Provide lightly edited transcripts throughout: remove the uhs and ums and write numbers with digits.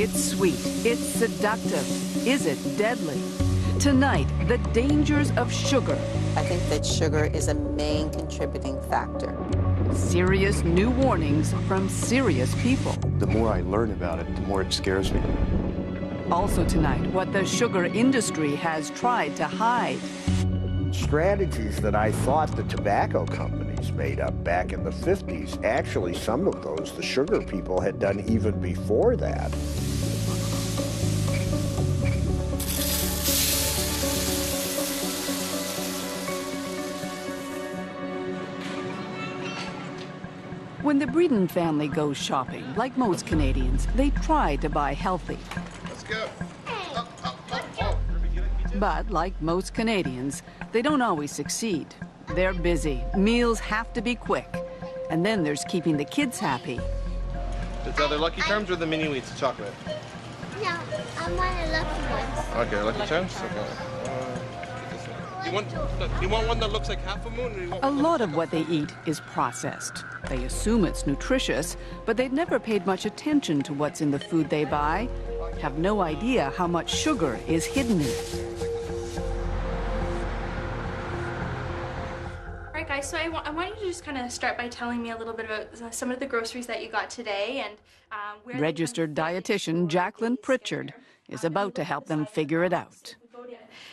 It's sweet. It's seductive. Is it deadly? Tonight, the dangers of sugar. I think that sugar is a main contributing factor. Serious new warnings from serious people. The more I learn about it, the more it scares me. Also tonight, what the sugar industry has tried to hide. Strategies that I thought the tobacco companies made up back in the 50s, actually some of those the sugar people had done even before that. When the Breeden family goes shopping, like most Canadians, they try to buy healthy. Let's go. But like most Canadians, they don't always succeed. They're busy. Meals have to be quick. And then there's keeping the kids happy. It's either Lucky Charms or the mini wheats chocolate. No, I want a Lucky Ones. Okay, Lucky Charms? Okay. You want one that looks like half a moon? Or you want A lot of what they eat is processed. They assume it's nutritious, but they've never paid much attention to what's in the food they buy, have no idea how much sugar is hidden in it. All right, guys, so I want you to just kind of start by telling me a little bit about some of the groceries that you got today and where Registered dietitian Jacqueline Pritchard is about to help them figure it out.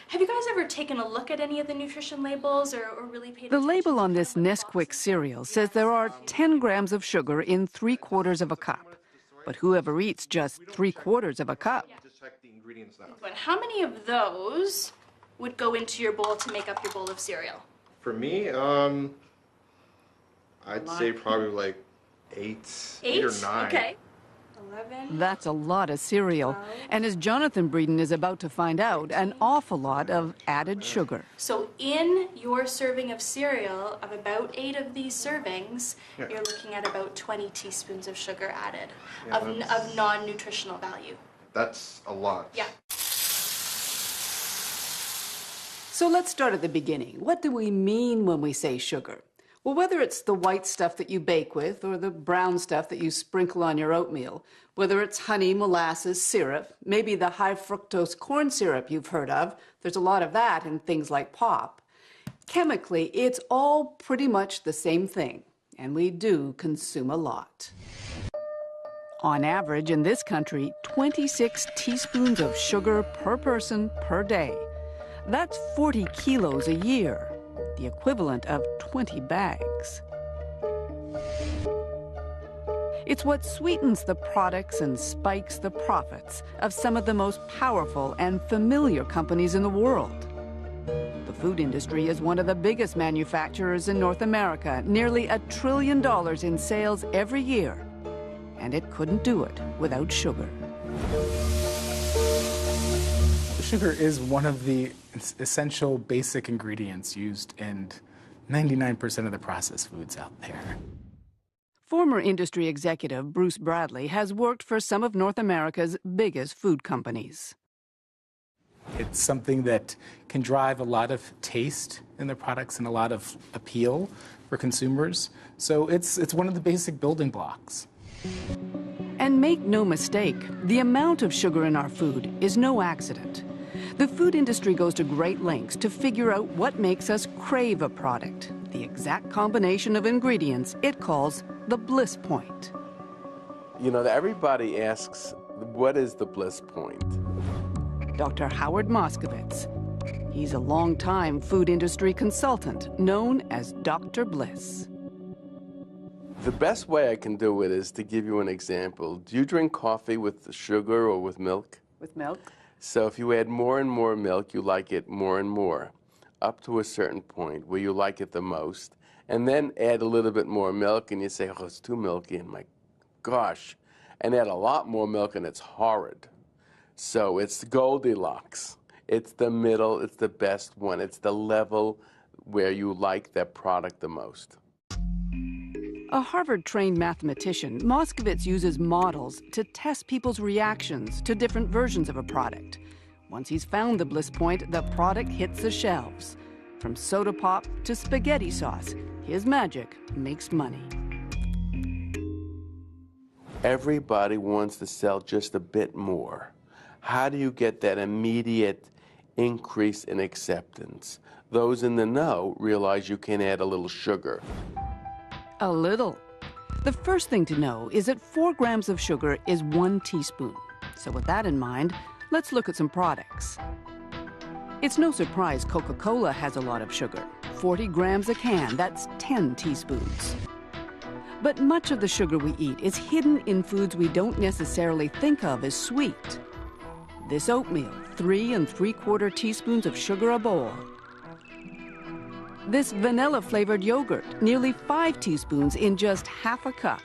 Have you guys ever taken a look at any of the nutrition labels or really paid The attention label on to this what it Nesquik was? cereal says there are 10 grams of sugar in 3/4 of a cup. But whoever eats just 3/4 of a cup? Just check the ingredients now. But how many of those would go into your bowl to make up your bowl of cereal? For me, I'd say probably like eight or nine. Okay. 11. That's a lot of cereal. And as Jonathan Breeden is about to find out, an awful lot of added sugar. So in your serving of cereal, of about 8 of these servings, Yeah. you're looking at about 20 teaspoons of sugar added Yeah, of non-nutritional value. That's a lot. Yeah. So let's start at the beginning. What do we mean when we say sugar? Well, whether it's the white stuff that you bake with or the brown stuff that you sprinkle on your oatmeal, whether it's honey, molasses, syrup, maybe the high fructose corn syrup you've heard of, there's a lot of that in things like pop. Chemically, it's all pretty much the same thing, and we do consume a lot. On average, in this country, 26 teaspoons of sugar per person per day. That's 40 kilos a year, the equivalent of 20 bags. It's what sweetens the products and spikes the profits of some of the most powerful and familiar companies in the world. The food industry is one of the biggest manufacturers in North America, nearly $1 trillion in sales every year. And it couldn't do it without sugar. Sugar is one of the essential basic ingredients used in 99% of the processed foods out there. Former industry executive Bruce Bradley has worked for some of North America's biggest food companies. It's something that can drive a lot of taste in the products and a lot of appeal for consumers. So it's one of the basic building blocks. And make no mistake, the amount of sugar in our food is no accident. The food industry goes to great lengths to figure out what makes us crave a product, the exact combination of ingredients it calls the bliss point. You know, everybody asks, what is the bliss point? Dr. Howard Moskowitz. He's a long-time food industry consultant known as Dr. Bliss. The best way I can do it is to give you an example. Do you drink coffee with sugar or with milk? With milk? So if you add more and more milk, you like it more and more, up to a certain point where you like it the most, and then add a little bit more milk and you say, oh, it's too milky, and my gosh, and add a lot more milk and it's horrid. So it's Goldilocks. It's the middle, it's the best one. It's the level where you like that product the most. A Harvard-trained mathematician, Moskowitz uses models to test people's reactions to different versions of a product. Once he's found the bliss point, the product hits the shelves. From soda pop to spaghetti sauce, his magic makes money. Everybody wants to sell just a bit more. How do you get that immediate increase in acceptance? Those in the know realize you can add a little sugar. A little. The first thing to know is that 4 grams of sugar is 1 teaspoon. So with that in mind, let's look at some products. It's no surprise Coca-Cola has a lot of sugar. 40 grams a can, that's 10 teaspoons. But much of the sugar we eat is hidden in foods we don't necessarily think of as sweet. This oatmeal, 3 3/4 teaspoons of sugar a bowl. This vanilla-flavored yogurt, nearly 5 teaspoons in just half a cup.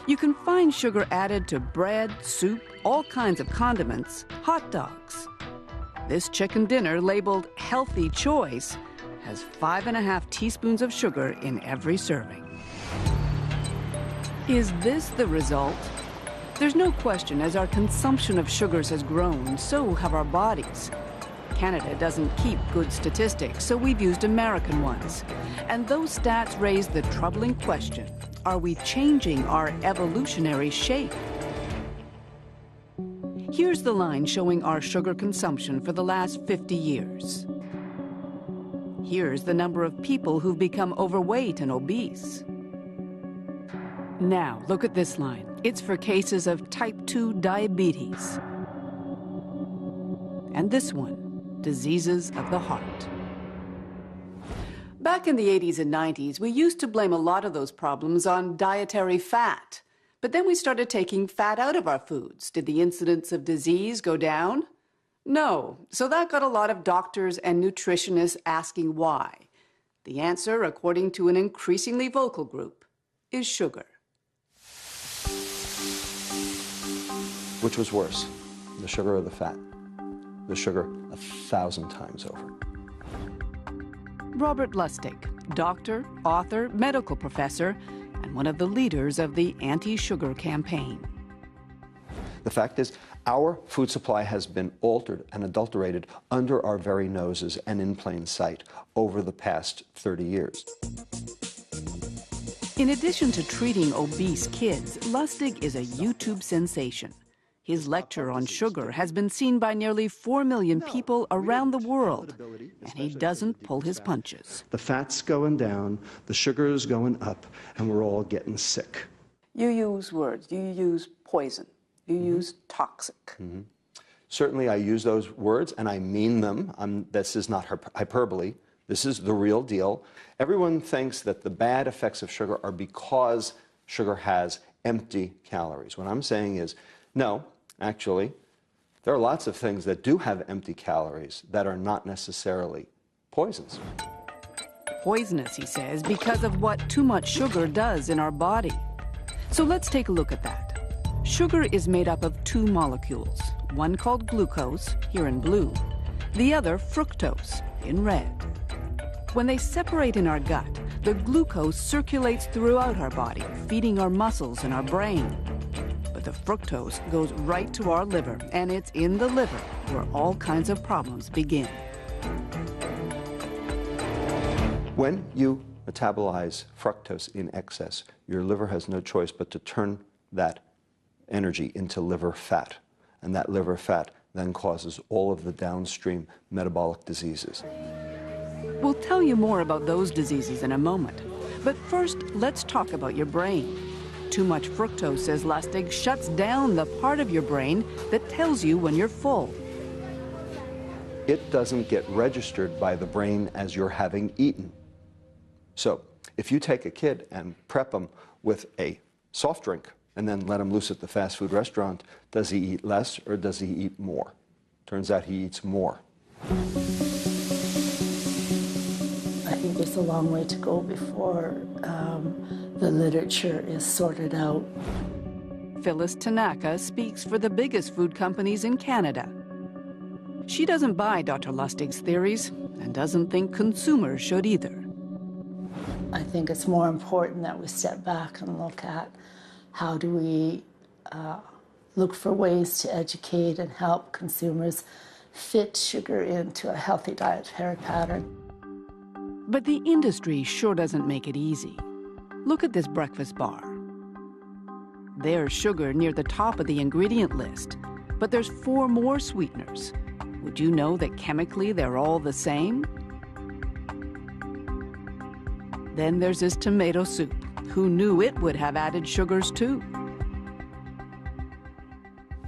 You can find sugar added to bread, soup, all kinds of condiments, hot dogs. This chicken dinner, labeled healthy choice, has 5½ teaspoons of sugar in every serving. Is this the result? There's no question, as our consumption of sugars has grown, so have our bodies. Canada doesn't keep good statistics, so we've used American ones. And those stats raise the troubling question, are we changing our evolutionary shape? Here's the line showing our sugar consumption for the last 50 years. Here's the number of people who've become overweight and obese. Now, look at this line. It's for cases of type 2 diabetes. And this one, diseases of the heart. Back in the 80s and 90s, we used to blame a lot of those problems on dietary fat. But then we started taking fat out of our foods. Did the incidence of disease go down? No. So that got a lot of doctors and nutritionists asking why. The answer, according to an increasingly vocal group, is sugar. Which was worse, the sugar or the fat? The sugar 1,000 times over. Robert Lustig, doctor, author, medical professor, and one of the leaders of the anti-sugar campaign. The fact is, our food supply has been altered and adulterated under our very noses and in plain sight over the past 30 years. In addition to treating obese kids, Lustig is a YouTube sensation. His lecture on sugar has been seen by nearly 4 million people around the world, and he doesn't pull his punches. The fat's going down, the sugar is going up, and we're all getting sick. You use words. You use poison. You use toxic. Certainly I use those words, and I mean them. This is not hyperbole. This is the real deal. Everyone thinks that the bad effects of sugar are because sugar has empty calories. What I'm saying is, no, actually, there are lots of things that do have empty calories that are not necessarily poisons. Poisonous, he says, because of what too much sugar does in our body. So let's take a look at that. Sugar is made up of 2 molecules, one called glucose, here in blue, the other fructose, in red. When they separate in our gut, the glucose circulates throughout our body, feeding our muscles and our brain. But the fructose goes right to our liver, and it's in the liver where all kinds of problems begin. When you metabolize fructose in excess, your liver has no choice but to turn that energy into liver fat. And that liver fat then causes all of the downstream metabolic diseases. We'll tell you more about those diseases in a moment. But first, let's talk about your brain. Too much fructose, says Lustig, shuts down the part of your brain that tells you when you're full. It doesn't get registered by the brain as you're having eaten. So if you take a kid and prep him with a soft drink and then let him loose at the fast food restaurant, does he eat less or does he eat more? Turns out he eats more. I think there's a long way to go before the literature is sorted out. Phyllis Tanaka speaks for the biggest food companies in Canada. She doesn't buy Dr. Lustig's theories and doesn't think consumers should either. I think it's more important that we step back and look at how do we look for ways to educate and help consumers fit sugar into a healthy dietary pattern. But the industry sure doesn't make it easy. Look at this breakfast bar. There's sugar near the top of the ingredient list, but there's 4 more sweeteners. Would you know that chemically they're all the same? Then there's this tomato soup. Who knew it would have added sugars too?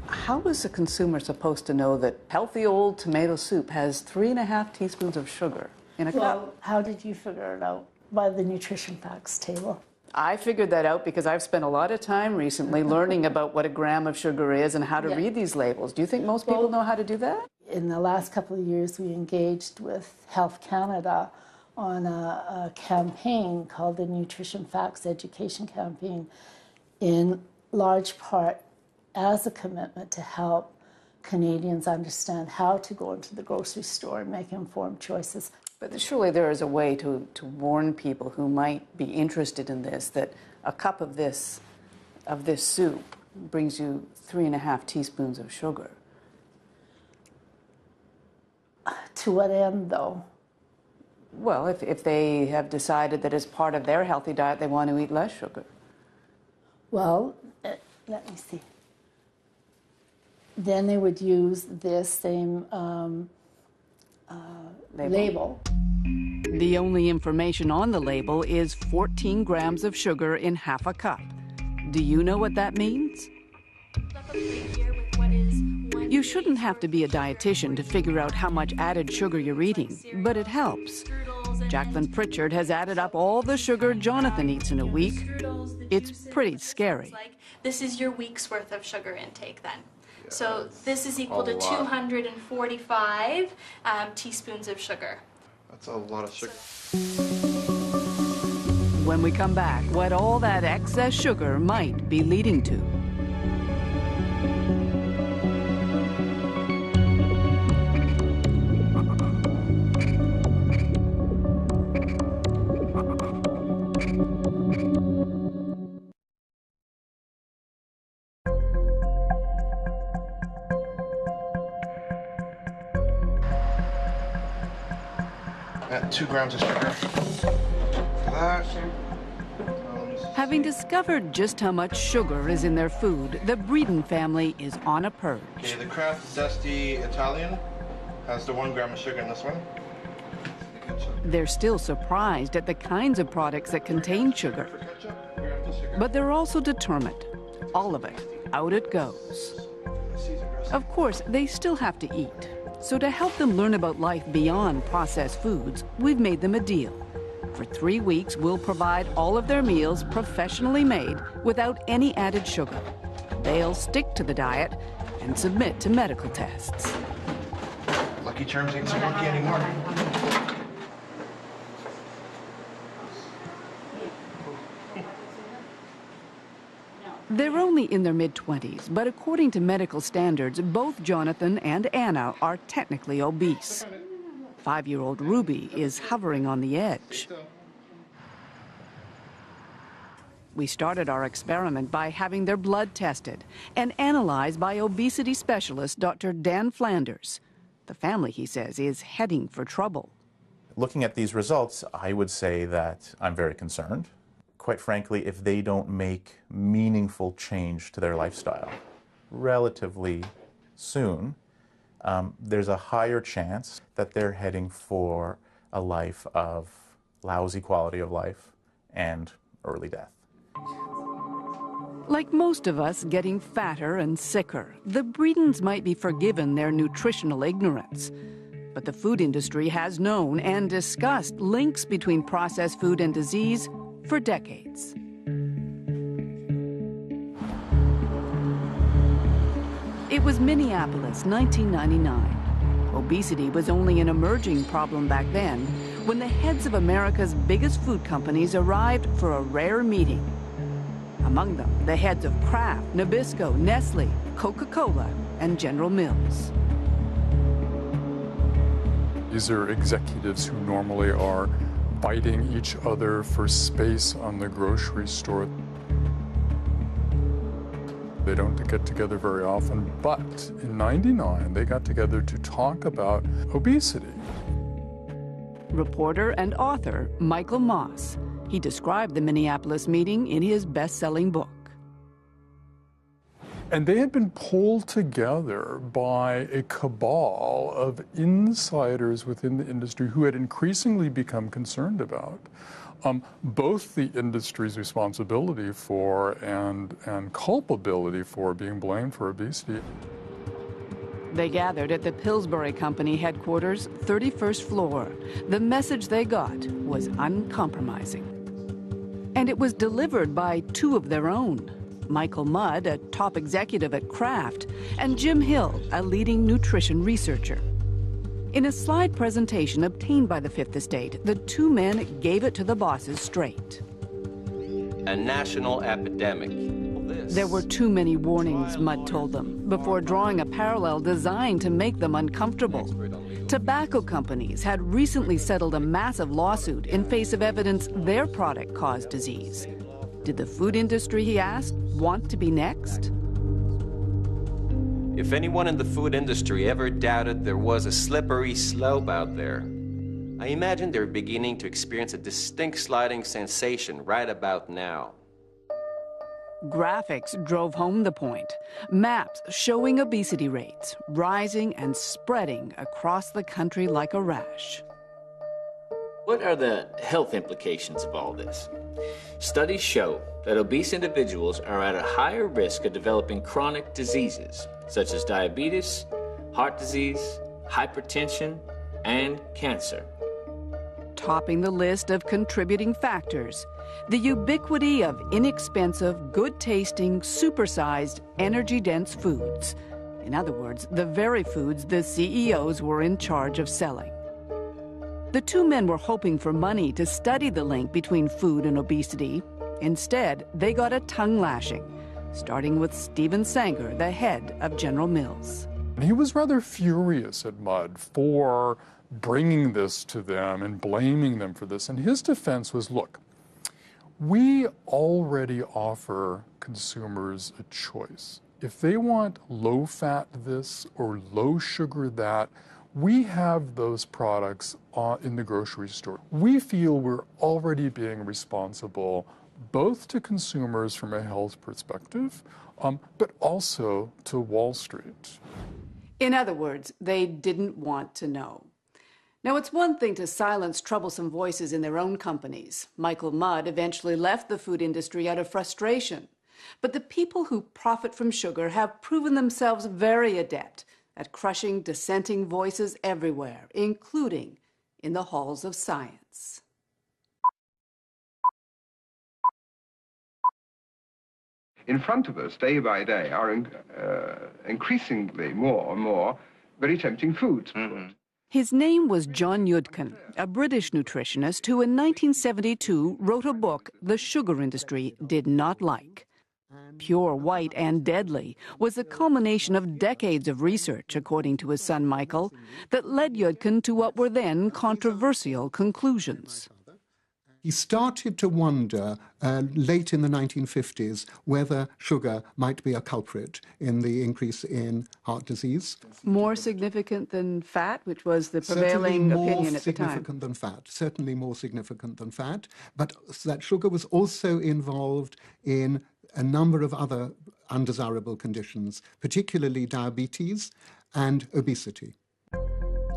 How is a consumer supposed to know that healthy old tomato soup has 3.5 teaspoons of sugar in a cup? Well, how did you figure it out? By the nutrition facts table. I figured that out because I've spent a lot of time recently learning about what a gram of sugar is and how to read these labels. Do you think most people know how to do that? In the last couple of years, we engaged with Health Canada on a campaign called the Nutrition Facts Education Campaign, in large part as a commitment to help Canadians understand how to go into the grocery store and make informed choices. But surely there is a way to warn people who might be interested in this that a cup of this soup brings you 3.5 teaspoons of sugar. To what end, though? Well, if they have decided that as part of their healthy diet they want to eat less sugar. Well, let me see. Then they would use this same label. The only information on the label is 14 grams of sugar in half a cup. Do you know what that means? You shouldn't have to be a dietitian to figure out how much added sugar you're eating, but it helps. Jacqueline Pritchard has added up all the sugar Jonathan eats in a week. It's pretty scary. This is your week's worth of sugar intake then. So this is equal to 245 teaspoons of sugar. That's a lot of sugar. When we come back, what all that excess sugar might be leading to. At 2 grams of sugar. Having discovered just how much sugar is in their food, the Breeden family is on a purge. Okay, the Kraft Zesty Italian has the 1 gram of sugar in this one. They're still surprised at the kinds of products that contain sugar. But they're also determined. All of it, out it goes. Of course, they still have to eat. So to help them learn about life beyond processed foods, we've made them a deal. For 3 weeks, we'll provide all of their meals professionally made without any added sugar. They'll stick to the diet and submit to medical tests. Lucky Charms ain't so lucky anymore. They're only in their mid-20s, but according to medical standards, both Jonathan and Anna are technically obese. 5-year-old Ruby is hovering on the edge. We started our experiment by having their blood tested and analyzed by obesity specialist Dr. Dan Flanders. The family, he says, is heading for trouble. Looking at these results, I would say that I'm very concerned. Quite frankly, if they don't make meaningful change to their lifestyle relatively soon, there's a higher chance that they're heading for a life of lousy quality of life and early death. Like most of us getting fatter and sicker, the Breedens might be forgiven their nutritional ignorance. But the food industry has known and discussed links between processed food and disease for decades. It was Minneapolis, 1999. Obesity was only an emerging problem back then when the heads of America's biggest food companies arrived for a rare meeting. Among them, the heads of Kraft, Nabisco, Nestle, Coca-Cola, and General Mills. These are executives who normally are fighting each other for space on the grocery store. They don't get together very often, but in '99, they got together to talk about obesity. Reporter and author Michael Moss. He described the Minneapolis meeting in his best-selling book. And they had been pulled together by a cabal of insiders within the industry who had increasingly become concerned about both the industry's responsibility for and culpability for being blamed for obesity. They gathered at the Pillsbury Company headquarters, 31st floor. The message they got was uncompromising. And it was delivered by two of their own, Michael Mudd, a top executive at Kraft, and Jim Hill, a leading nutrition researcher. In a slide presentation obtained by the Fifth Estate, the two men gave it to the bosses straight. A national epidemic. There were too many warnings, Mudd told them, before drawing a parallel designed to make them uncomfortable. Tobacco companies had recently settled a massive lawsuit in face of evidence their product caused disease. Did the food industry, he asked, want to be next? If anyone in the food industry ever doubted there was a slippery slope out there, I imagine they're beginning to experience a distinct sliding sensation right about now. Graphics drove home the point. Maps showing obesity rates rising and spreading across the country like a rash. What are the health implications of all this? Studies show that obese individuals are at a higher risk of developing chronic diseases such as diabetes, heart disease, hypertension, and cancer. Topping the list of contributing factors, the ubiquity of inexpensive, good-tasting, supersized, energy-dense foods. In other words, the very foods the CEOs were in charge of selling. The two men were hoping for money to study the link between food and obesity. Instead, they got a tongue lashing, starting with Stephen Sanger, the head of General Mills. He was rather furious at Mudd for bringing this to them and blaming them for this. And his defense was, look, we already offer consumers a choice. If they want low-fat this or low-sugar that, we have those products in the grocery store. We feel we're already being responsible both to consumers from a health perspective, but also to Wall Street. In other words, they didn't want to know. Now, it's one thing to silence troublesome voices in their own companies. Michael Mudd eventually left the food industry out of frustration. But the people who profit from sugar have proven themselves very adept at crushing dissenting voices everywhere, including in the halls of science. In front of us, day by day, are increasingly more and more very tempting foods. His name was John Yudkin, a British nutritionist who in 1972 wrote a book the sugar industry did not like. Pure, white, and deadly was the culmination of decades of research, according to his son Michael, that led Yudkin to what were then controversial conclusions. He started to wonder late in the 1950s whether sugar might be a culprit in the increase in heart disease. More significant than fat, which was the prevailing opinion at the time. More significant than fat, certainly more significant than fat, but that sugar was also involved in a number of other undesirable conditions, particularly diabetes and obesity.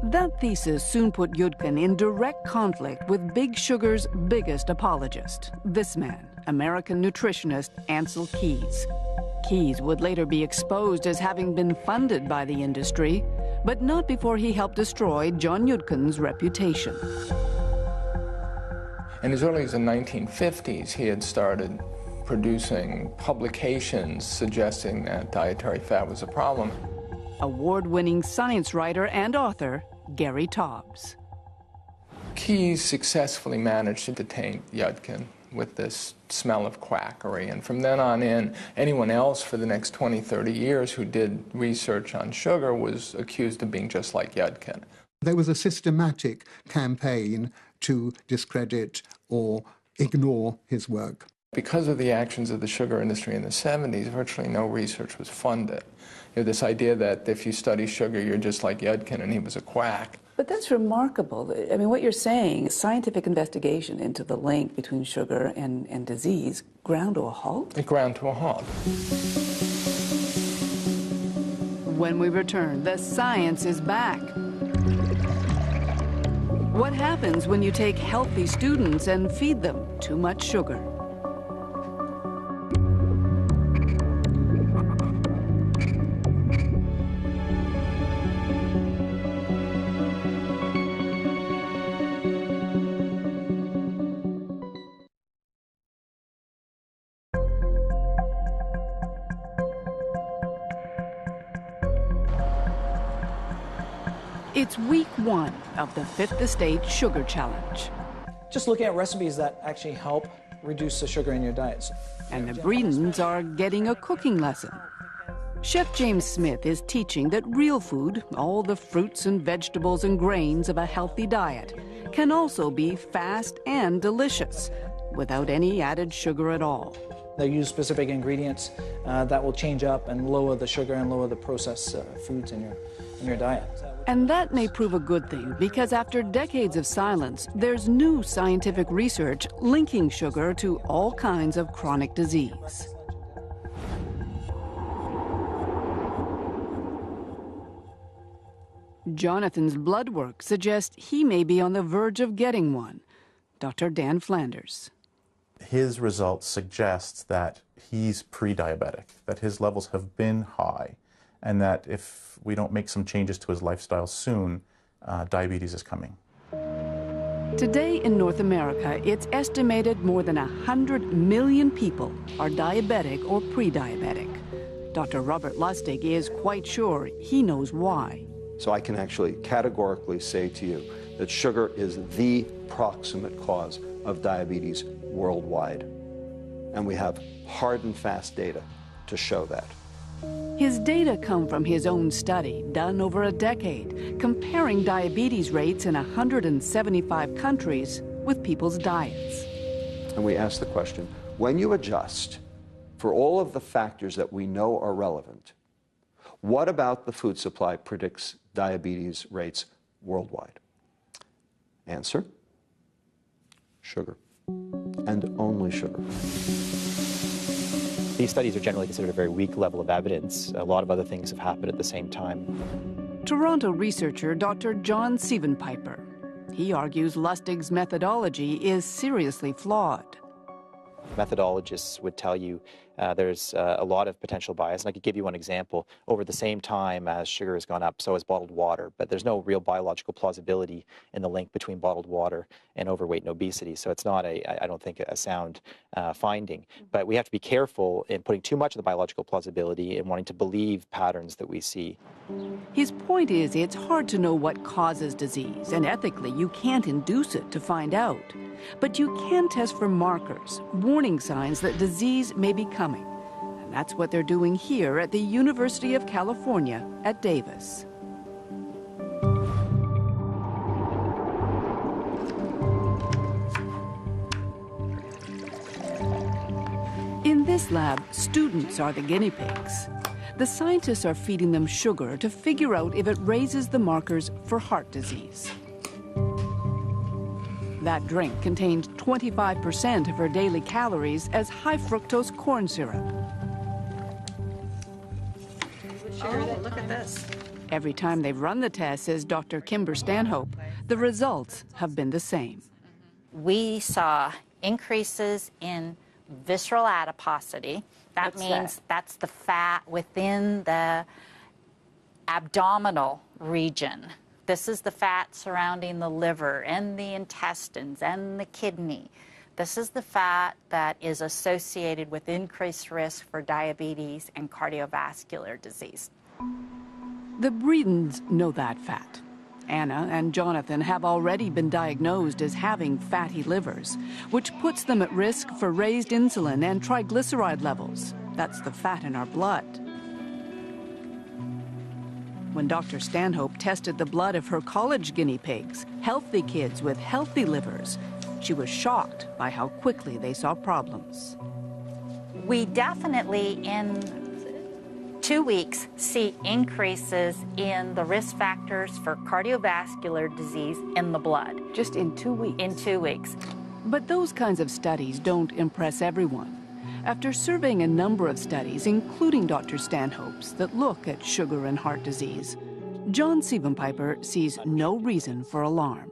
That thesis soon put Yudkin in direct conflict with Big Sugar's biggest apologist, this man, American nutritionist Ancel Keys. Keys would later be exposed as having been funded by the industry, but not before he helped destroy John Yudkin's reputation. And as early as the 1950s, he had started producing publications suggesting that dietary fat was a problem. Award-winning science writer and author Gary Taubes. Keys successfully managed to detain Yudkin with this smell of quackery, and from then on in, anyone else for the next 20, 30 years who did research on sugar was accused of being just like Yudkin. There was a systematic campaign to discredit or ignore his work. Because of the actions of the sugar industry in the 70s, virtually no research was funded. You know, this idea that if you study sugar, you're just like Yudkin and he was a quack. But that's remarkable. I mean, what you're saying, scientific investigation into the link between sugar and disease ground to a halt? It ground to a halt. When we return, the science is back. What happens when you take healthy students and feed them too much sugar? It's week 1 of the Fit the State Sugar Challenge. Just looking at recipes that actually help reduce the sugar in your diets. And the Breedens are getting a cooking lesson. Chef James Smith is teaching that real food, all the fruits and vegetables and grains of a healthy diet, can also be fast and delicious without any added sugar at all. They use specific ingredients that will change up and lower the sugar and lower the processed foods in your diet. And that may prove a good thing, because after decades of silence, there's new scientific research linking sugar to all kinds of chronic disease. Jonathan's blood work suggests he may be on the verge of getting one. Dr. Dan Flanders. His results suggest that he's pre-diabetic, that his levels have been high, and that if we don't make some changes to his lifestyle soon, diabetes is coming. Today in North America, it's estimated more than 100 million people are diabetic or pre-diabetic. Dr. Robert Lustig is quite sure he knows why. So I can actually categorically say to you that sugar is the proximate cause of diabetes worldwide. And we have hard and fast data to show that. His data come from his own study, done over a decade, comparing diabetes rates in 175 countries with people's diets. And we ask the question, when you adjust for all of the factors that we know are relevant, what about the food supply predicts diabetes rates worldwide? Answer, sugar, and only sugar. These studies are generally considered a very weak level of evidence. A lot of other things have happened at the same time. Toronto researcher Dr. John Sievenpiper. He argues Lustig's methodology is seriously flawed. Methodologists would tell you there's a lot of potential bias. And I could give you one example. Over the same time as sugar has gone up, so has bottled water. But there's no real biological plausibility in the link between bottled water and overweight and obesity. So it's not, I don't think, a sound finding. But we have to be careful in putting too much of the biological plausibility and wanting to believe patterns that we see. His point is it's hard to know what causes disease, and ethically you can't induce it to find out. But you can test for markers, warning signs that disease may be coming. And that's what they're doing here at the University of California at Davis. In this lab, students are the guinea pigs. The scientists are feeding them sugar to figure out if it raises the markers for heart disease. That drink contained 25% of her daily calories as high fructose corn syrup. Oh, look at this. Every time they've run the test, says Dr. Kimber Stanhope, the results have been the same. We saw increases in visceral adiposity. That means that's the fat within the abdominal region. This is the fat surrounding the liver and the intestines and the kidney. This is the fat that is associated with increased risk for diabetes and cardiovascular disease. The Breedens know that fat. Anna and Jonathan have already been diagnosed as having fatty livers, which puts them at risk for raised insulin and triglyceride levels. That's the fat in our blood. When Dr. Stanhope tested the blood of her college guinea pigs, healthy kids with healthy livers, she was shocked by how quickly they saw problems. We definitely, in 2 weeks, see increases in the risk factors for cardiovascular disease in the blood. Just in 2 weeks? In 2 weeks. But those kinds of studies don't impress everyone. After surveying a number of studies, including Dr. Stanhope's, that look at sugar and heart disease, John Siebenpiper sees no reason for alarm.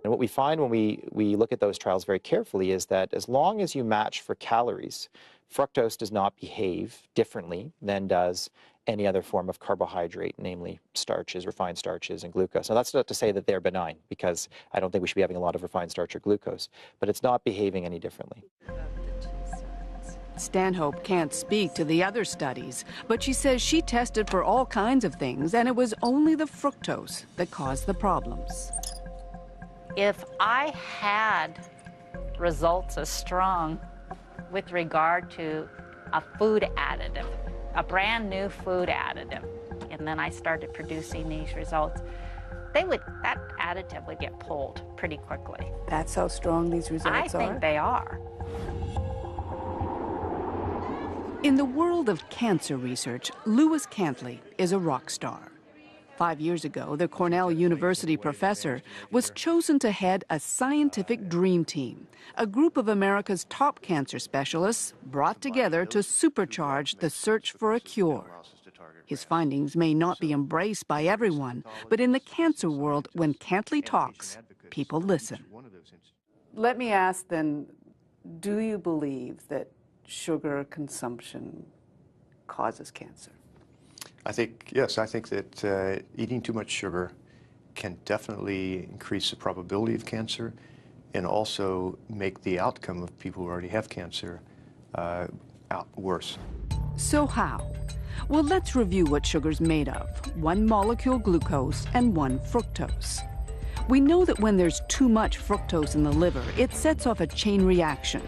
And what we find when we look at those trials very carefully is that as long as you match for calories, fructose does not behave differently than does any other form of carbohydrate, namely starches, refined starches, and glucose. Now, that's not to say that they're benign, because I don't think we should be having a lot of refined starch or glucose, but it's not behaving any differently. Stanhope can't speak to the other studies, but she says she tested for all kinds of things, and it was only the fructose that caused the problems. If I had results as strong with regard to a food additive, a brand new food additive, and then I started producing these results, that additive would get pulled pretty quickly. That's how strong these results are? I think they are. In the world of cancer research, Lewis Cantley is a rock star. 5 years ago, the Cornell University professor was chosen to head a scientific dream team, a group of America's top cancer specialists brought together to supercharge the search for a cure. His findings may not be embraced by everyone, but in the cancer world, when Cantley talks, people listen. Let me ask then, do you believe that sugar consumption causes cancer? Yes, I think that eating too much sugar can definitely increase the probability of cancer and also make the outcome of people who already have cancer worse. So how? Well, let's review what sugar's made of. 1 molecule glucose and 1 fructose. We know that when there's too much fructose in the liver, it sets off a chain reaction.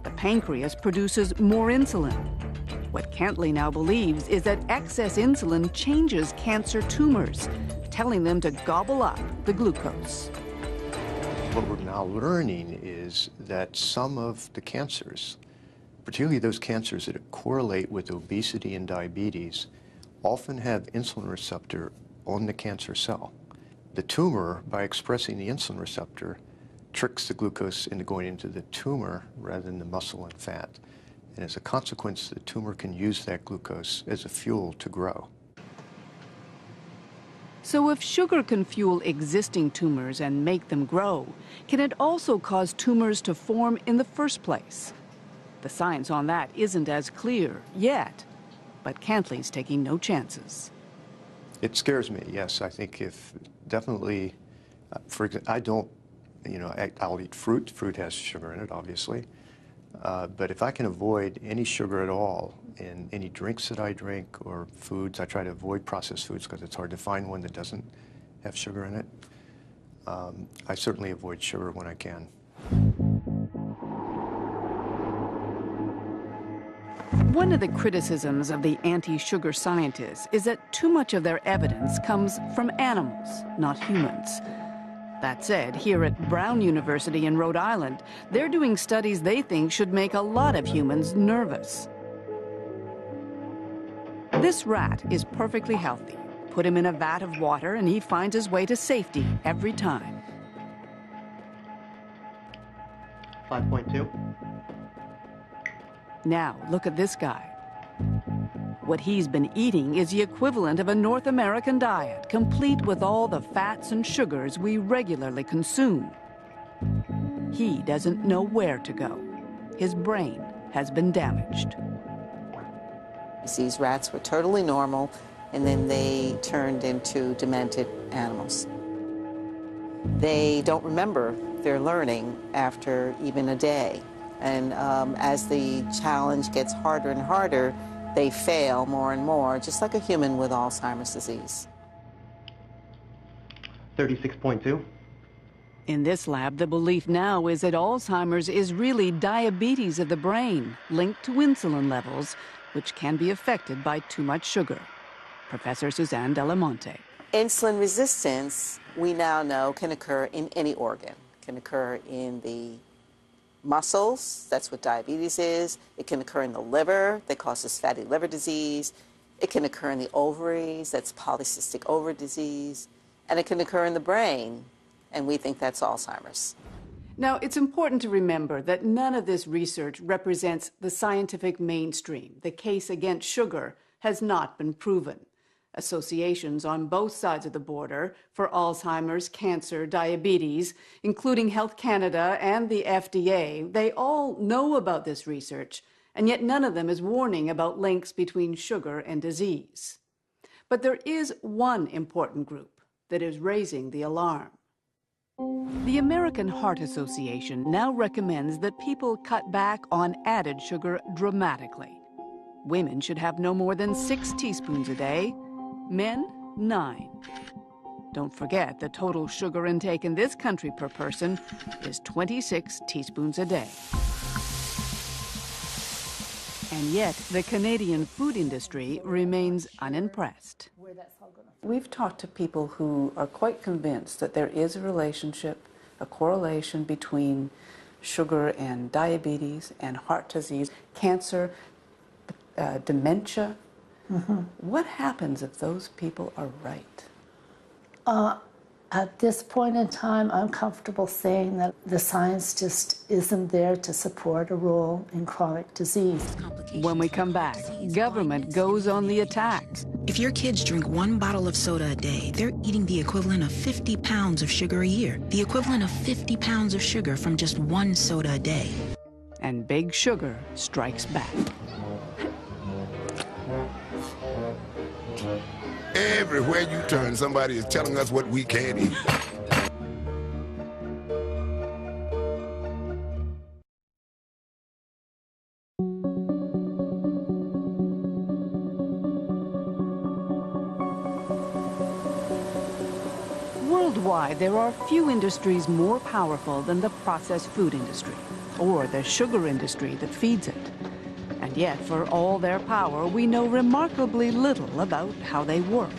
The pancreas produces more insulin. What Cantley now believes is that excess insulin changes cancer tumors, telling them to gobble up the glucose. What we're now learning is that some of the cancers, particularly those cancers that correlate with obesity and diabetes, often have insulin receptor on the cancer cell. The tumor, by expressing the insulin receptor, tricks the glucose into going into the tumor rather than the muscle and fat. And as a consequence, the tumor can use that glucose as a fuel to grow. So if sugar can fuel existing tumors and make them grow, can it also cause tumors to form in the first place? The science on that isn't as clear yet, but Cantley's taking no chances. It scares me, yes. I think if definitely, for example, I'll eat fruit. Fruit has sugar in it, obviously. But if I can avoid any sugar at all in any drinks that I drink or foods, I try to avoid processed foods because it's hard to find one that doesn't have sugar in it. I certainly avoid sugar when I can. One of the criticisms of the anti-sugar scientists is that too much of their evidence comes from animals, not humans. That said, here at Brown University in Rhode Island, they're doing studies they think should make a lot of humans nervous. This rat is perfectly healthy. Put him in a vat of water and he finds his way to safety every time. 5.2. Now, look at this guy. What he's been eating is the equivalent of a North American diet, complete with all the fats and sugars we regularly consume. He doesn't know where to go. His brain has been damaged. These rats were totally normal, and then they turned into demented animals. They don't remember their learning after even a day. And as the challenge gets harder and harder, they fail more and more, just like a human with Alzheimer's disease. 36.2. In this lab, the belief now is that Alzheimer's is really diabetes of the brain, linked to insulin levels, which can be affected by too much sugar. Professor Suzanne Delamonte. Insulin resistance, we now know, can occur in any organ. It can occur in the muscles, that's what diabetes is. It can occur in the liver, that causes fatty liver disease. It can occur in the ovaries, that's polycystic ovary disease. And it can occur in the brain, and we think that's Alzheimer's. Now, it's important to remember that none of this research represents the scientific mainstream. The case against sugar has not been proven. Associations on both sides of the border for Alzheimer's, cancer, diabetes, including Health Canada and the FDA, they all know about this research, and yet none of them is warning about links between sugar and disease. But there is one important group that is raising the alarm. The American Heart Association now recommends that people cut back on added sugar dramatically. Women should have no more than 6 teaspoons a day, men 9. Don't forget the total sugar intake in this country per person is 26 teaspoons a day. And yet, the Canadian food industry remains unimpressed. We've talked to people who are quite convinced that there is a relationship, a correlation between sugar and diabetes and heart disease, cancer, dementia. What happens if those people are right? At this point in time, I'm comfortable saying that the science just isn't there to support a role in chronic disease. When we come back, government goes on the attack. If your kids drink 1 bottle of soda a day, they're eating the equivalent of 50 pounds of sugar a year. The equivalent of 50 pounds of sugar from just 1 soda a day. And Big Sugar strikes back. Everywhere you turn, somebody is telling us what we can't eat. Worldwide, there are few industries more powerful than the processed food industry, or the sugar industry that feeds it. And yet, for all their power, we know remarkably little about how they work.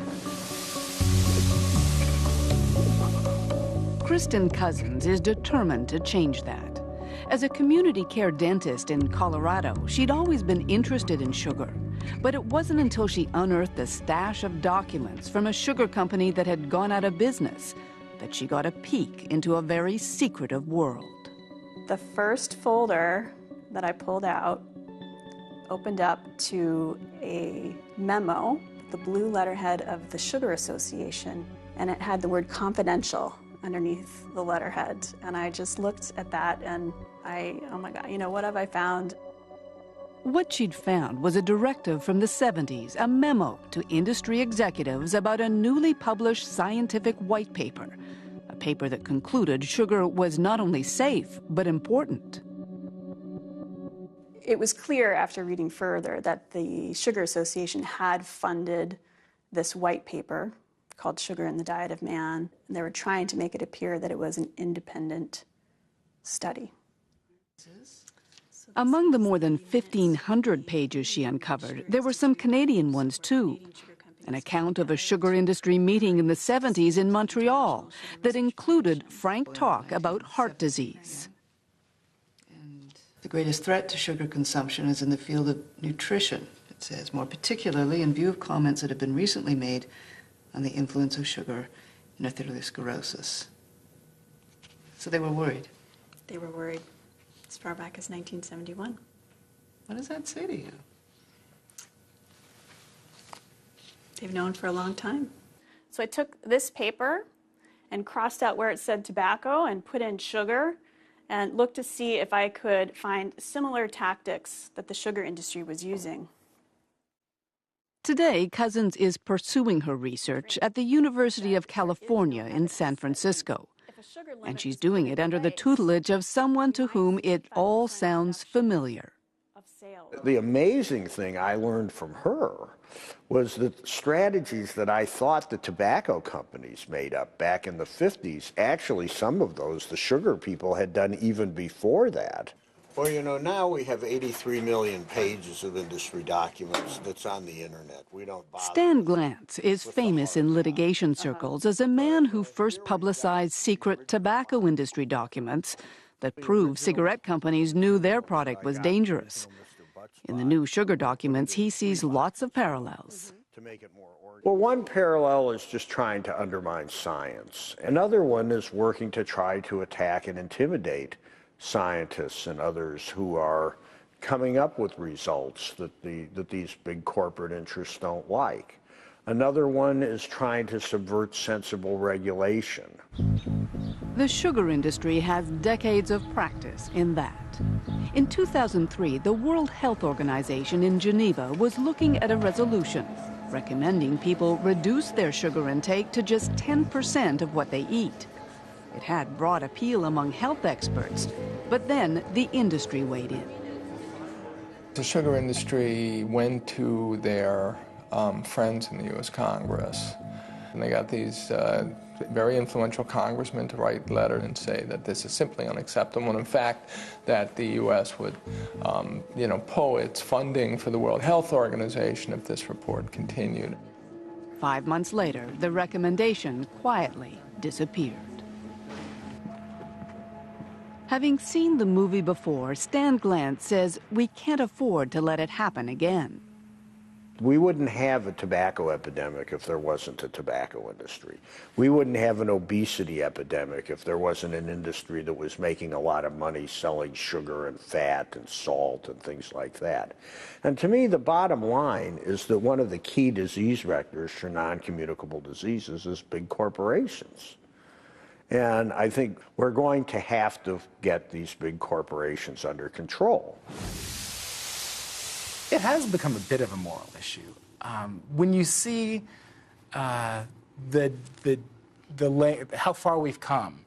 Kristen Cousins is determined to change that. As a community care dentist in Colorado, she'd always been interested in sugar. But it wasn't until she unearthed a stash of documents from a sugar company that had gone out of business that she got a peek into a very secretive world. The first folder that I pulled out opened up to a memo, the blue letterhead of the Sugar Association, and it had the word confidential underneath the letterhead. And I just looked at that and oh my God, you know, what have I found? What she'd found was a directive from the 70s, a memo to industry executives about a newly published scientific white paper, a paper that concluded sugar was not only safe, but important. It was clear after reading further that the Sugar Association had funded this white paper called Sugar in the Diet of Man, and they were trying to make it appear that it was an independent study. Among the more than 1,500 pages she uncovered, there were some Canadian ones too. An account of a sugar industry meeting in the 70s in Montreal that included frank talk about heart disease. The greatest threat to sugar consumption is in the field of nutrition, it says, more particularly in view of comments that have been recently made on the influence of sugar in atherosclerosis. So they were worried. They were worried as far back as 1971. What does that say to you? They've known for a long time. So I took this paper and crossed out where it said tobacco and put in sugar and looked to see if I could find similar tactics that the sugar industry was using. Today, Cousins is pursuing her research at the University of California in San Francisco. And she's doing it under the tutelage of someone to whom it all sounds familiar. The amazing thing I learned from her was the strategies that I thought the tobacco companies made up back in the 50s. Actually, some of those the sugar people had done even before that. Well, you know, now we have 83 million pages of industry documents that's on the internet. We don't bother. Stan Glantz is famous in litigation circles as a man who first publicized secret tobacco industry documents that prove cigarette companies knew their product was dangerous. In the new sugar documents, he sees lots of parallels. to make it more organized. Well, one parallel is just trying to undermine science. Another one is working to try to attack and intimidate scientists and others who are coming up with results that these big corporate interests don't like. Another one is trying to subvert sensible regulation. The sugar industry has decades of practice in that. In 2003, the World Health Organization in Geneva was looking at a resolution recommending people reduce their sugar intake to just 10% of what they eat. It had broad appeal among health experts, but then the industry weighed in. The sugar industry went to their friends in the U.S. Congress, and they got these very influential congressmen to write a letter and say that this is simply unacceptable, and in fact that the U.S. would pull its funding for the World Health Organization if this report continued. 5 months later, the recommendation quietly disappeared. Having seen the movie before, Stan Glantz says we can't afford to let it happen again. We wouldn't have a tobacco epidemic if there wasn't a tobacco industry. We wouldn't have an obesity epidemic if there wasn't an industry that was making a lot of money selling sugar and fat and salt and things like that. And to me, the bottom line is that one of the key disease vectors for non-communicable diseases is big corporations. And I think we're going to have to get these big corporations under control. It has become a bit of a moral issue. When you see how far we've come.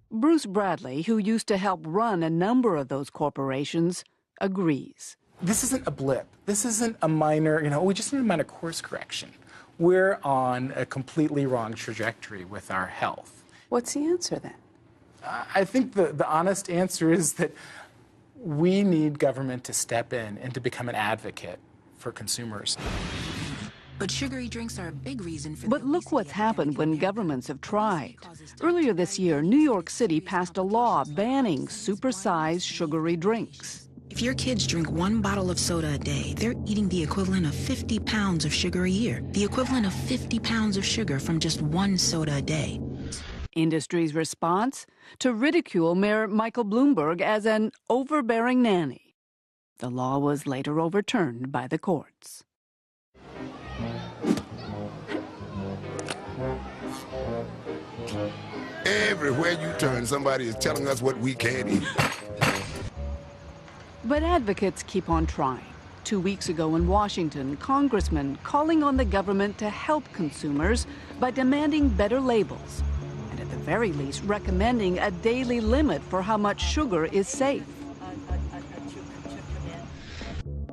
Bruce Bradley, who used to help run a number of those corporations, agrees. This isn't a blip. This isn't a minor, we just need a minor course correction. We're on a completely wrong trajectory with our health. What's the answer then? I think the honest answer is that we need government to step in and to become an advocate for consumers. But sugary drinks are a big reason for. But look what's happened when governments have tried. Earlier this year, New York City passed a law banning supersized sugary drinks. If your kids drink 1 bottle of soda a day, they're eating the equivalent of 50 pounds of sugar a year. The equivalent of 50 pounds of sugar from just 1 soda a day. Industry's response? To ridicule Mayor Michael Bloomberg as an overbearing nanny. The law was later overturned by the courts. Everywhere you turn, somebody is telling us what we can't eat. But advocates keep on trying. 2 weeks ago in Washington, congressmen calling on the government to help consumers by demanding better labels. At the very least, recommending a daily limit for how much sugar is safe.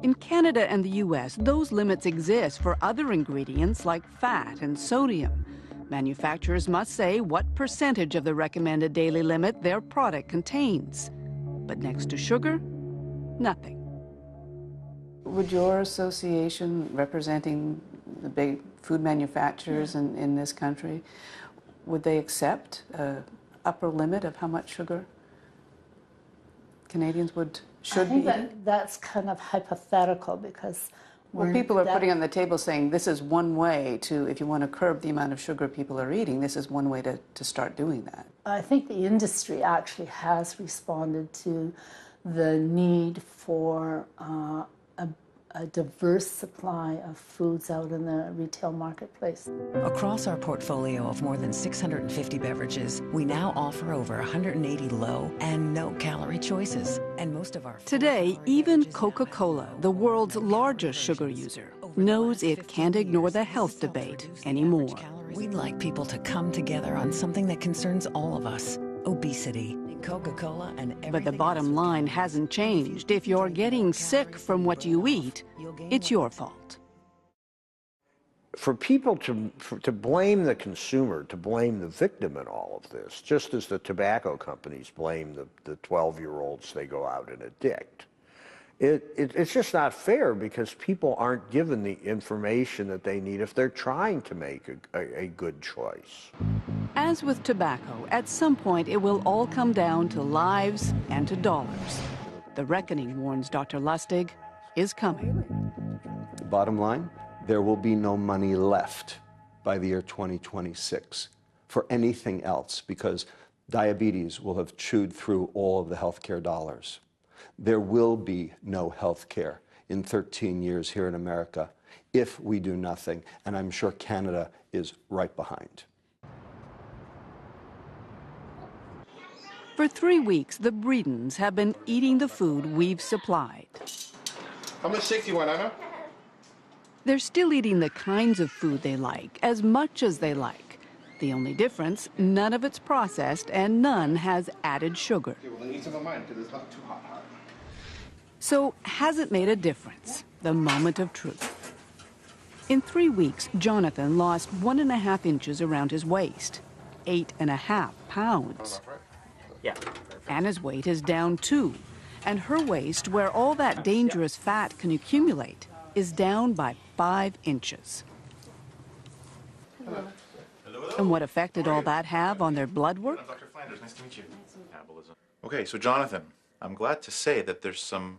In Canada and the U.S., those limits exist for other ingredients like fat and sodium. Manufacturers must say what percentage of the recommended daily limit their product contains. But next to sugar, nothing. Would your association, representing the big food manufacturers in this country, would they accept an upper limit of how much sugar Canadians should be eating? That's kind of hypothetical because people are putting on the table saying this is one way to, if you want to curb the amount of sugar people are eating, this is one way to start doing that. I think the industry actually has responded to the need for a diverse supply of foods out in the retail marketplace. Across our portfolio of more than 650 beverages, we now offer over 180 low and no-calorie choices. And most of our today, even Coca-Cola, the world's largest sugar user, knows it can't ignore the health debate anymore. We'd like people to come together on something that concerns all of us: obesity. Coca-Cola and everything. But the bottom line hasn't changed. If you're getting sick from what you eat, it's your fault. For people to blame the consumer, to blame the victim in all of this, just as the tobacco companies blame the 12-year-olds they go out and addict, it's just not fair because people aren't given the information that they need if they're trying to make a good choice. As with tobacco, at some point it will all come down to lives and to dollars. The reckoning, warns Dr. Lustig, is coming. The bottom line, there will be no money left by the year 2026 for anything else, because diabetes will have chewed through all of the healthcare dollars. There will be no healthcare in 13 years here in America if we do nothing, and I'm sure Canada is right behind. For 3 weeks, the Bredens have been eating the food we've supplied. How much shake do you want, Anna? They're still eating the kinds of food they like, as much as they like. The only difference, none of it's processed and none has added sugar. Okay, well, then eat some of mine because it's not too hot. So has it made a difference? The moment of truth. In 3 weeks, Jonathan lost 1.5 inches around his waist, 8.5 pounds. Yeah. Anna's weight is down too, and her waist, where all that dangerous fat can accumulate, is down by 5 inches. Hello. And what effect did all that have on their blood work? I'm Dr. Flanders. Nice to meet you. Metabolism. Okay, so Jonathan, I'm glad to say that there's some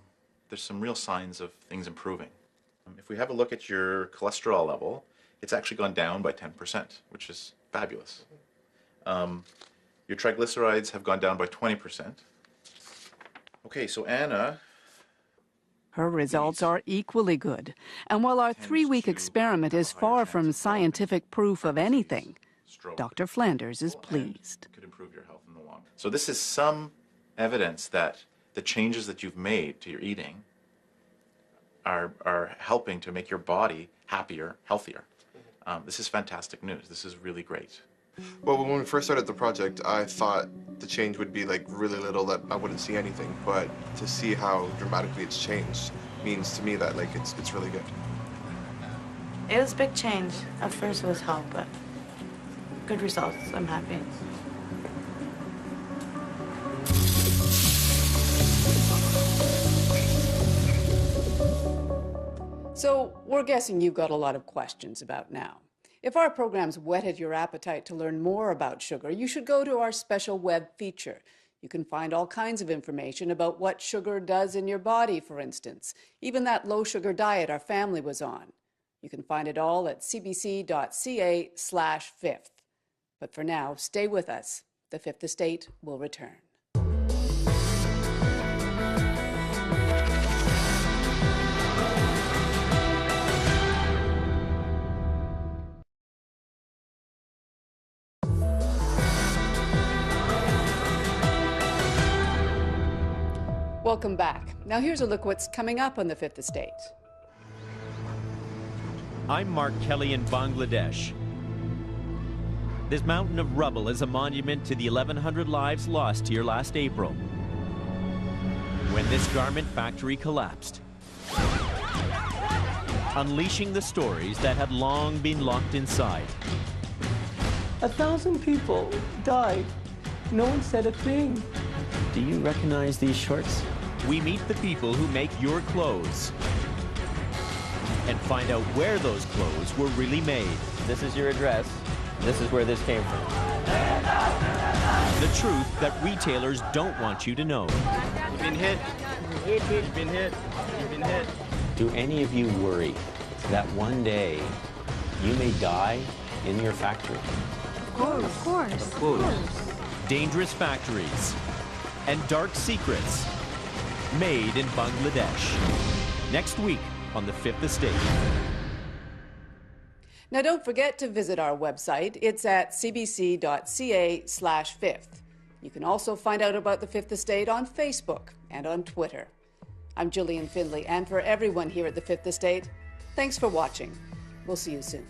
real signs of things improving. If we have a look at your cholesterol level, it's actually gone down by 10%, which is fabulous. Your triglycerides have gone down by 20%. Okay, so Anna... Her results are equally good. And while our 3-week experiment is far from scientific proof of anything, Dr. Flanders is pleased. Could improve your health in the long run. So this is some evidence that the changes that you've made to your eating are helping to make your body happier, healthier. This is fantastic news. This is really great. Well, when we first started the project, I thought the change would be like really little, that I wouldn't see anything. But to see how dramatically it's changed means to me that like it's really good. It was a big change. At first it was hell, but good results. I'm happy. So we're guessing you've got a lot of questions about now. If our program's whetted your appetite to learn more about sugar, you should go to our special web feature. You can find all kinds of information about what sugar does in your body, for instance, even that low-sugar diet our family was on. You can find it all at cbc.ca/fifth. But for now, stay with us. The Fifth Estate will return. Welcome back. Now here's a look what's coming up on the Fifth Estate. I'm Mark Kelly in Bangladesh. This mountain of rubble is a monument to the 1,100 lives lost here last April, when this garment factory collapsed, unleashing the stories that had long been locked inside. 1,000 people died. No one said a thing. Do you recognize these shorts? We meet the people who make your clothes and find out where those clothes were really made. This is your address. This is where this came from. The truth that retailers don't want you to know. You've been hit. You've been hit. You've been hit. Do any of you worry that one day you may die in your factory? Of course. Of course. Of course. Dangerous factories and dark secrets made in Bangladesh. Next week on The Fifth Estate. Now don't forget to visit our website. It's at cbc.ca/fifth. You can also find out about the Fifth Estate on Facebook and on Twitter. I'm Gillian Findlay, and for everyone here at the Fifth Estate, thanks for watching. We'll see you soon.